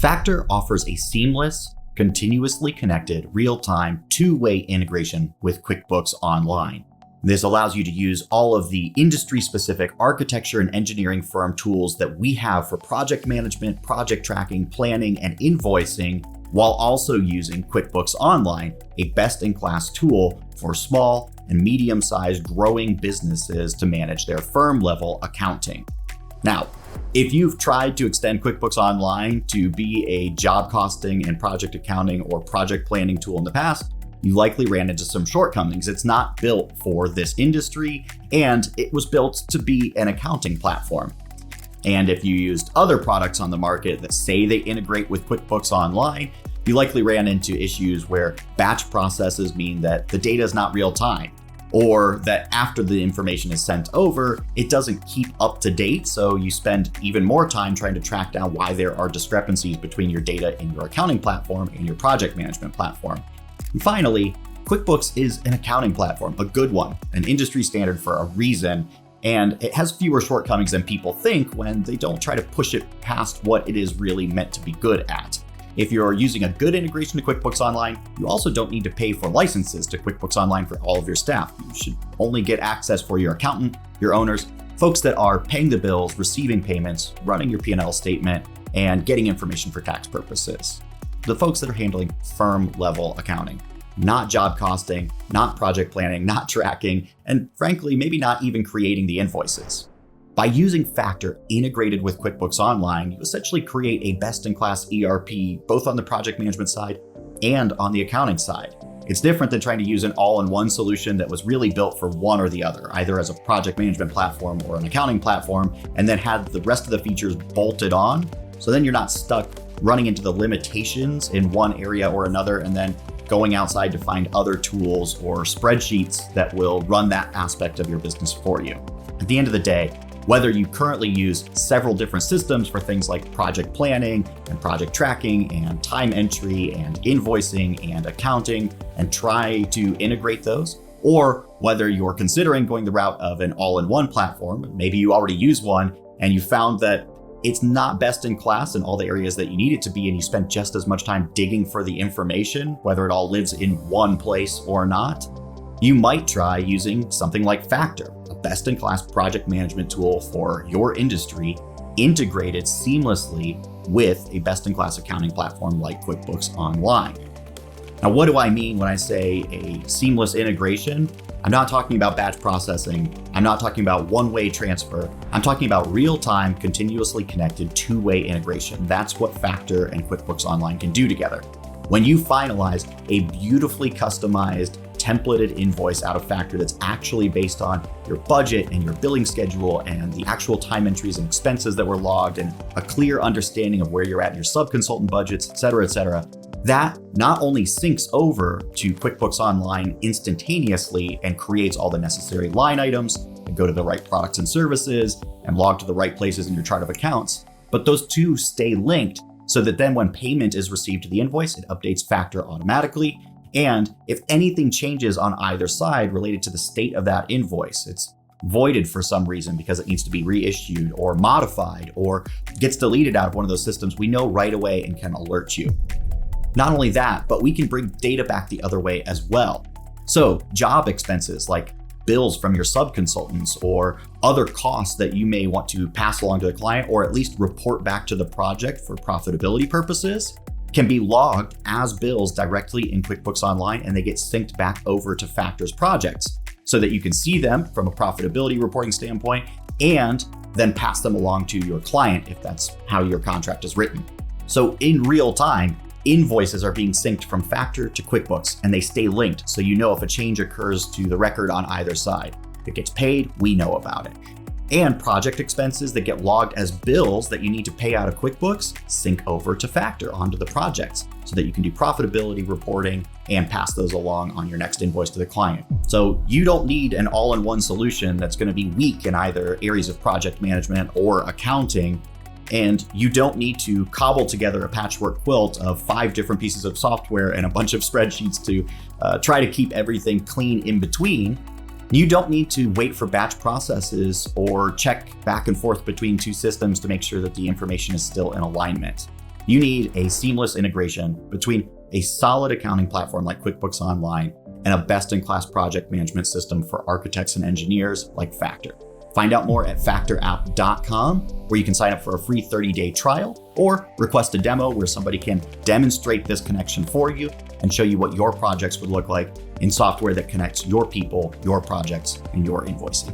Factor offers a seamless, continuously connected, real-time, two-way integration with QuickBooks Online. This allows you to use all of the industry-specific architecture and engineering firm tools that we have for project management, project tracking, planning, and invoicing, while also using QuickBooks Online, a best-in-class tool for small and medium-sized growing businesses to manage their firm-level accounting. Now, if you've tried to extend QuickBooks Online to be a job costing and project accounting or project planning tool in the past, you likely ran into some shortcomings. It's not built for this industry, and it was built to be an accounting platform. And if you used other products on the market that say they integrate with QuickBooks Online, you likely ran into issues where batch processes mean that the data is not real time, or that after the information is sent over, it doesn't keep up to date, so you spend even more time trying to track down why there are discrepancies between your data in your accounting platform and your project management platform. And finally, QuickBooks is an accounting platform, a good one, an industry standard for a reason, and it has fewer shortcomings than people think when they don't try to push it past what it is really meant to be good at. If you're using a good integration to QuickBooks Online, you also don't need to pay for licenses to QuickBooks Online for all of your staff. You should only get access for your accountant, your owners, folks that are paying the bills, receiving payments, running your P&L statement, and getting information for tax purposes. The folks that are handling firm-level accounting, not job costing, not project planning, not tracking, and frankly, maybe not even creating the invoices. By using Factor integrated with QuickBooks Online, you essentially create a best-in-class ERP, both on the project management side and on the accounting side. It's different than trying to use an all-in-one solution that was really built for one or the other, either as a project management platform or an accounting platform, and then had the rest of the features bolted on. So then you're not stuck running into the limitations in one area or another, and then going outside to find other tools or spreadsheets that will run that aspect of your business for you. At the end of the day, whether you currently use several different systems for things like project planning and project tracking and time entry and invoicing and accounting and try to integrate those, or whether you're considering going the route of an all-in-one platform, maybe you already use one and you found that it's not best in class in all the areas that you need it to be, and you spend just as much time digging for the information, whether it all lives in one place or not, you might try using something like Factor, a best-in-class project management tool for your industry, integrated seamlessly with a best-in-class accounting platform like QuickBooks Online. Now, what do I mean when I say a seamless integration? I'm not talking about batch processing. I'm not talking about one-way transfer. I'm talking about real-time, continuously connected two-way integration. That's what Factor and QuickBooks Online can do together. When you finalize a beautifully customized, templated invoice out of Factor that's actually based on your budget and your billing schedule and the actual time entries and expenses that were logged and a clear understanding of where you're at in your sub-consultant budgets, et cetera, that not only syncs over to QuickBooks Online instantaneously and creates all the necessary line items and go to the right products and services and log to the right places in your chart of accounts, but those two stay linked so that then when payment is received to the invoice, it updates Factor automatically. And if anything changes on either side related to the state of that invoice, it's voided for some reason because it needs to be reissued or modified or gets deleted out of one of those systems, we know right away and can alert you. Not only that, but we can bring data back the other way as well. So job expenses like bills from your sub-consultants or other costs that you may want to pass along to the client or at least report back to the project for profitability purposes can be logged as bills directly in QuickBooks Online, and they get synced back over to Factor's projects so that you can see them from a profitability reporting standpoint and then pass them along to your client if that's how your contract is written. So in real time, invoices are being synced from Factor to QuickBooks, and they stay linked so you know if a change occurs to the record on either side. If it gets paid, we know about it. And project expenses that get logged as bills that you need to pay out of QuickBooks sync over to Factor onto the projects so that you can do profitability reporting and pass those along on your next invoice to the client. So you don't need an all-in-one solution that's going to be weak in either areas of project management or accounting. And you don't need to cobble together a patchwork quilt of 5 different pieces of software and a bunch of spreadsheets to try to keep everything clean in between. You don't need to wait for batch processes or check back and forth between two systems to make sure that the information is still in alignment. You need a seamless integration between a solid accounting platform like QuickBooks Online and a best-in-class project management system for architects and engineers like Factor. Find out more at factorapp.com, where you can sign up for a free 30-day trial or request a demo where somebody can demonstrate this connection for you and show you what your projects would look like in software that connects your people, your projects, and your invoicing.